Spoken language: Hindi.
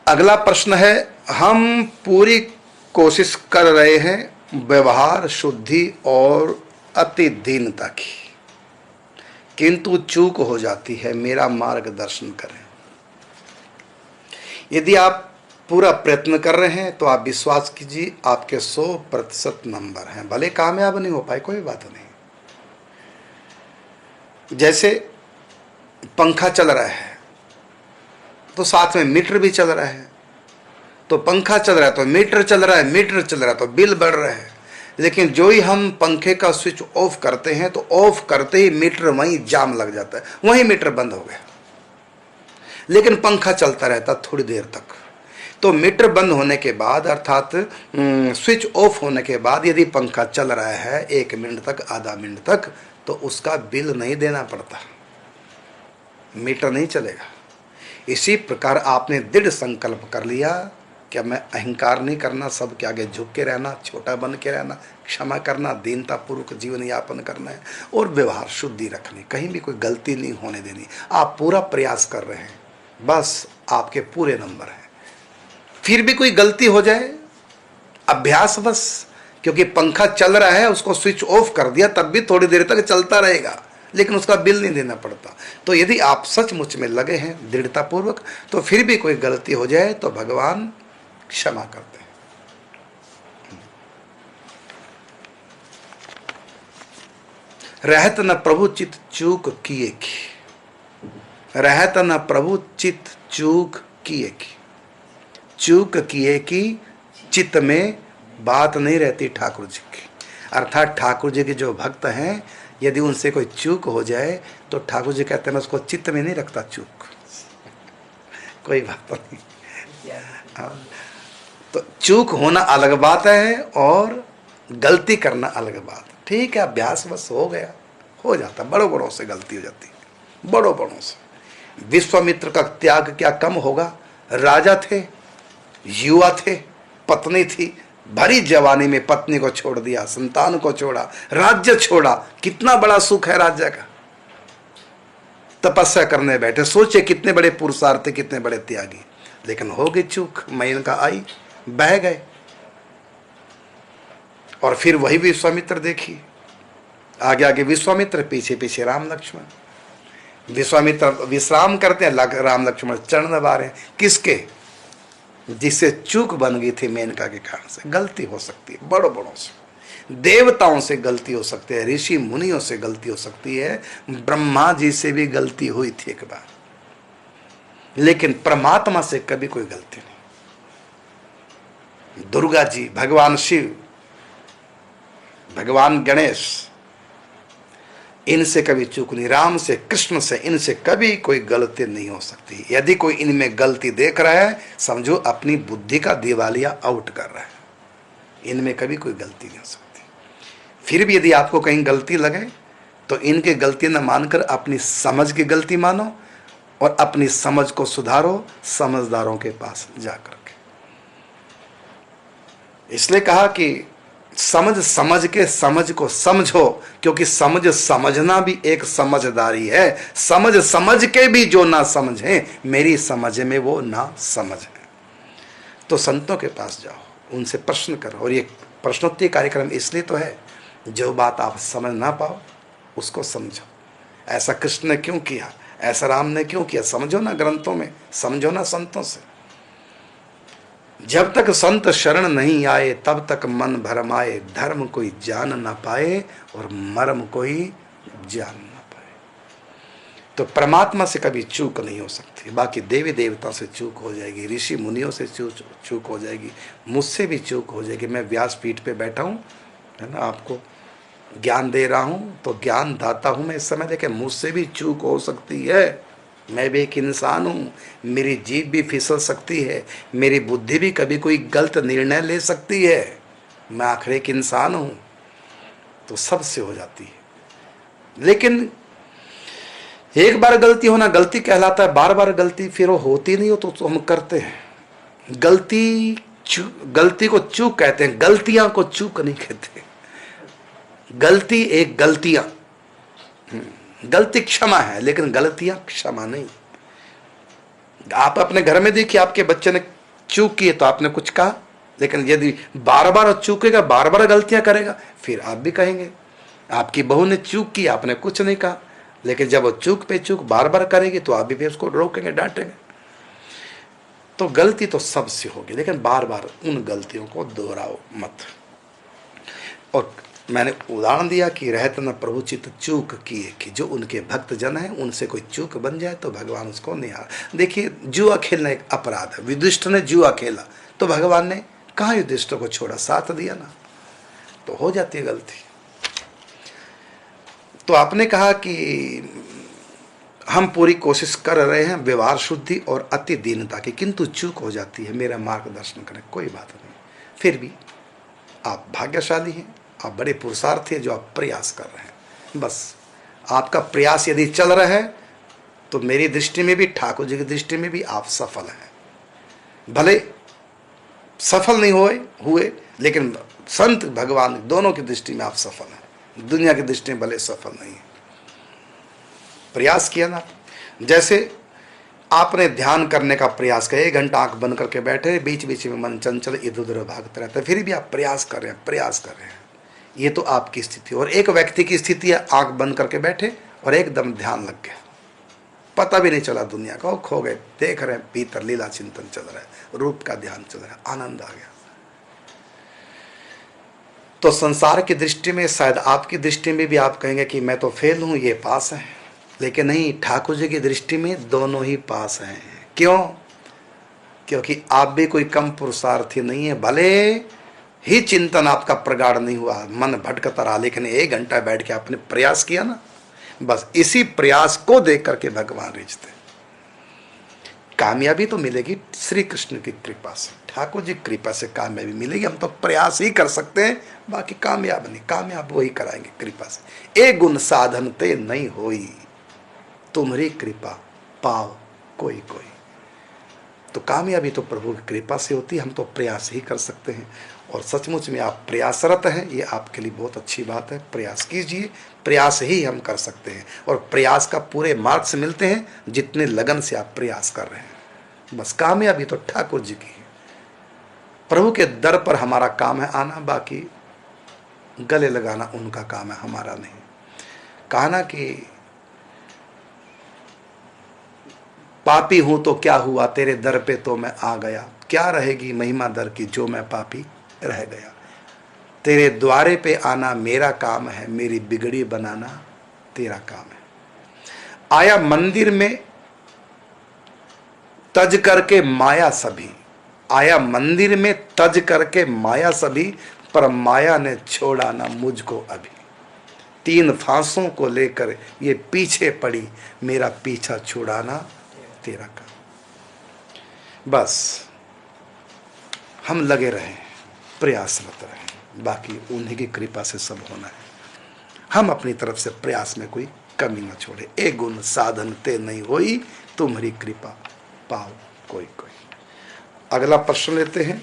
अगला प्रश्न है, हम पूरी कोशिश कर रहे हैं व्यवहार शुद्धि और अति दीनता की, किंतु चूक हो जाती है, मेरा मार्गदर्शन करें। यदि आप पूरा प्रयत्न कर रहे हैं तो आप विश्वास कीजिए आपके 100% नंबर हैं, भले कामयाब नहीं हो पाए कोई बात नहीं। जैसे पंखा चल रहा है तो साथ में मीटर भी चल रहा है, तो पंखा चल रहा है तो मीटर चल रहा है, मीटर चल रहा है तो बिल बढ़ रहा है। लेकिन जो ही हम पंखे का स्विच ऑफ करते हैं तो ऑफ करते ही मीटर वहीं जाम लग जाता है, वहीं मीटर बंद हो गया। लेकिन पंखा चलता रहता थोड़ी देर तक। तो मीटर बंद होने के बाद अर्थात स्विच ऑफ होने के बाद यदि पंखा चल रहा है 1 मिनट तक, आधा मिनट तक, तो उसका बिल नहीं देना पड़ता, मीटर नहीं चलेगा। इसी प्रकार आपने दृढ़ संकल्प कर लिया कि मैं अहंकार नहीं करना, सबके आगे झुक के रहना, छोटा बन के रहना, क्षमा करना, दीनतापूर्वक जीवन यापन करना है और व्यवहार शुद्धि रखनी, कहीं भी कोई गलती नहीं होने देनी। आप पूरा प्रयास कर रहे हैं, बस आपके पूरे नंबर हैं। फिर भी कोई गलती हो जाए, अभ्यास बस, क्योंकि पंखा चल रहा है, उसको स्विच ऑफ कर दिया तब भी थोड़ी देर तक चलता रहेगा, लेकिन उसका बिल नहीं देना पड़ता। तो यदि आप सचमुच में लगे हैं दृढ़तापूर्वक, तो फिर भी कोई गलती हो जाए तो भगवान क्षमा करते हैं। रहत न प्रभु चित चूक किए की, रहत न प्रभु चित चूक किए की, चूक किए की चित्त में बात नहीं रहती ठाकुर जी की। अर्थात ठाकुर जी के जो भक्त हैं, यदि उनसे कोई चूक हो जाए तो ठाकुर जी कहते हैं मैं उसको चित्त में नहीं रखता चूक, कोई बात नहीं। तो चूक होना अलग बात है और गलती करना अलग बात। ठीक है, अभ्यास बस हो गया, हो जाता, बड़ों बड़ों से गलती हो जाती, बड़ों बड़ों से। विश्वामित्र का त्याग क्या कम होगा? राजा थे, युवा थे, पत्नी थी, भरी जवानी में पत्नी को छोड़ दिया, संतान को छोड़ा, राज्य छोड़ा। कितना बड़ा सुख है राज्य का। तपस्या करने बैठे, सोचे कितने बड़े पुरुषार्थी, कितने बड़े त्यागी, लेकिन हो गई चूक, मैल का आई, बह गए। और फिर वही विश्वामित्र देखिए, आगे आगे विश्वामित्र, पीछे पीछे राम लक्ष्मण। विश्वामित्र विश्राम करते हैं, राम लक्ष्मण चरण दबा रहे हैं। किसके? जिससे चूक बन गई थी मेनका के कारण से। गलती हो सकती है बड़ों बड़ों से, देवताओं से गलती हो सकती है, ऋषि मुनियों से गलती हो सकती है, ब्रह्मा जी से भी गलती हुई थी एक बार, लेकिन परमात्मा से कभी कोई गलती नहीं। दुर्गा जी, भगवान शिव, भगवान गणेश, इनसे कभी चूक नहीं। राम से, कृष्ण से, इनसे कभी कोई गलती नहीं हो सकती। यदि कोई इनमें गलती देख रहा है, समझो अपनी बुद्धि का दिवालिया आउट कर रहा है, इनमें कभी कोई गलती नहीं हो सकती। फिर भी यदि आपको कहीं गलती लगे तो इनकी गलती न मानकर अपनी समझ की गलती मानो और अपनी समझ को सुधारो समझदारों के पास जाकर के। इसलिए कहा कि समझ के समझ को समझो, क्योंकि समझ समझना भी एक समझदारी है। समझ के भी जो ना समझे, मेरी समझ में वो ना समझ है। तो संतों के पास जाओ, उनसे प्रश्न करो। और ये प्रश्नोत्तरी कार्यक्रम इसलिए तो है, जो बात आप समझ ना पाओ उसको समझो। ऐसा कृष्ण ने क्यों किया, ऐसा राम ने क्यों किया, समझो ना ग्रंथों में, समझो ना संतों से। जब तक संत शरण नहीं आए तब तक मन भरमाए, धर्म कोई जान ना पाए और मर्म कोई जान ना पाए। तो परमात्मा से कभी चूक नहीं हो सकती। बाकी देवी देवता से चूक हो जाएगी, ऋषि मुनियों से चूक हो जाएगी, मुझसे भी चूक हो जाएगी। मैं व्यासपीठ पे बैठा हूँ, है ना, आपको ज्ञान दे रहा हूँ, तो ज्ञान दाता हूँ मैं इस समय, लेकिन मुझसे भी चूक हो सकती है। मैं भी एक इंसान हूँ, मेरी जीभ भी फिसल सकती है, मेरी बुद्धि भी कभी कोई गलत निर्णय ले सकती है। मैं आखिर एक इंसान हूँ, तो सबसे हो जाती है। लेकिन एक बार गलती होना गलती कहलाता है, बार बार गलती फिर वो होती नहीं हो तो हम करते हैं। गलती को चूक कहते हैं, गलतियां को चूक नहीं कहते। गलती एक गलतियां, गलती क्षमा है, लेकिन गलतियां क्षमा नहीं। आप अपने घर में देखिए, आपके बच्चे ने चूक किए तो आपने कुछ कहा, लेकिन यदि बार बार चूकेगा, बार बार गलतियां करेगा, फिर आप भी कहेंगे। आपकी बहू ने चूक की, आपने कुछ नहीं कहा, लेकिन जब वो चूक पे चूक बार बार करेगी तो आप भी फिर उसको रोकेंगे, डांटेंगे। तो गलती तो सबसे होगी, लेकिन बार बार उन गलतियों को दोहराओ मत। और मैंने उदाहरण दिया कि रहत न प्रभु चित चूक किए, कि जो उनके भक्त जन हैं उनसे कोई चूक बन जाए तो भगवान उसको निहार। देखिए, जुआ खेलना एक अपराध है। युधिष्ठिर ने जुआ खेला तो भगवान ने कहाँ युधिष्ठिर को छोड़ा, साथ दिया ना, तो हो जाती है गलती। तो आपने कहा कि हम पूरी कोशिश कर रहे हैं व्यवहार शुद्धि और अति दीनता की, किंतु चूक हो जाती है, मेरा मार्गदर्शन करें। कोई बात नहीं, फिर भी आप भाग्यशाली हैं, आप बड़े पुरुषार्थी हैं जो आप प्रयास कर रहे हैं। बस आपका प्रयास यदि चल रहा है तो मेरी दृष्टि में भी, ठाकुर जी की दृष्टि में भी आप सफल हैं। भले सफल नहीं हुए, लेकिन संत भगवान दोनों की दृष्टि में आप सफल हैं, दुनिया की दृष्टि में भले सफल नहीं है। प्रयास किया ना, जैसे आपने ध्यान करने का प्रयास किया, 1 घंटा आंख बंद करके बैठे, बीच बीच में मन चंचल इधर उधर भागता रहता है, फिर भी आप प्रयास कर रहे हैं। ये तो आपकी स्थिति। और एक व्यक्ति की स्थिति है, आंख बंद करके बैठे और एकदम ध्यान लग गया, पता भी नहीं चला दुनिया का, वो खो गए, देख रहे हैं भीतर लीला चिंतन चल रहा है, रूप का ध्यान चल रहा है, आनंद आ गया। तो संसार की दृष्टि में, शायद आपकी दृष्टि में भी आप कहेंगे कि मैं तो फेल हूं, ये पास है, लेकिन नहीं, ठाकुर जी की दृष्टि में दोनों ही पास हैं। क्यों? क्योंकि आप भी कोई कम पुरुषार्थी नहीं है। भले ही चिंतन आपका प्रगाढ़ नहीं हुआ, मन भटकता रहा, लेकिन 1 घंटा बैठ के आपने प्रयास किया ना, बस इसी प्रयास को देख करके भगवान रिझते। कामयाबी तो मिलेगी श्री कृष्ण की कृपा से, ठाकुर जी कृपा से कामयाबी मिलेगी। हम तो प्रयास ही कर सकते हैं, बाकी कामयाब नहीं, कामयाब वही कराएंगे कृपा से। ए गुण साधन ते नहीं होई, तुम्हारी कृपा पाओ कोई कोई। तो कामयाबी तो प्रभु की कृपा से होती है, हम तो प्रयास ही कर सकते हैं। और सचमुच में आप प्रयासरत हैं, ये आपके लिए बहुत अच्छी बात है। प्रयास कीजिए, प्रयास ही हम कर सकते हैं, और प्रयास का पूरे मार्क्स मिलते हैं जितने लगन से आप प्रयास कर रहे हैं। बस कामयाबी तो ठाकुर जी की है। प्रभु के दर पर हमारा काम है आना, बाकी गले लगाना उनका काम है, हमारा नहीं। कहा ना कि पापी हूं तो क्या हुआ, तेरे दर पे तो मैं आ गया, क्या रहेगी महिमा दर की जो मैं पापी रह गया। तेरे द्वारे पे आना मेरा काम है, मेरी बिगड़ी बनाना तेरा काम है। आया मंदिर में तज करके माया सभी, आया मंदिर में तज करके माया सभी, पर माया ने छोड़ा ना मुझको अभी। 3 फांसों को लेकर ये पीछे पड़ी, मेरा पीछा छुड़ाना तेरा काम। बस हम लगे रहें, प्रयासरत रहें, बाकी उन्हीं की कृपा से सब होना है। हम अपनी तरफ से प्रयास में कोई कमी न छोड़े। ए गुण साधन ते नहीं होई, तुम्हारी कृपा पाओ कोई कोई। अगला प्रश्न लेते हैं।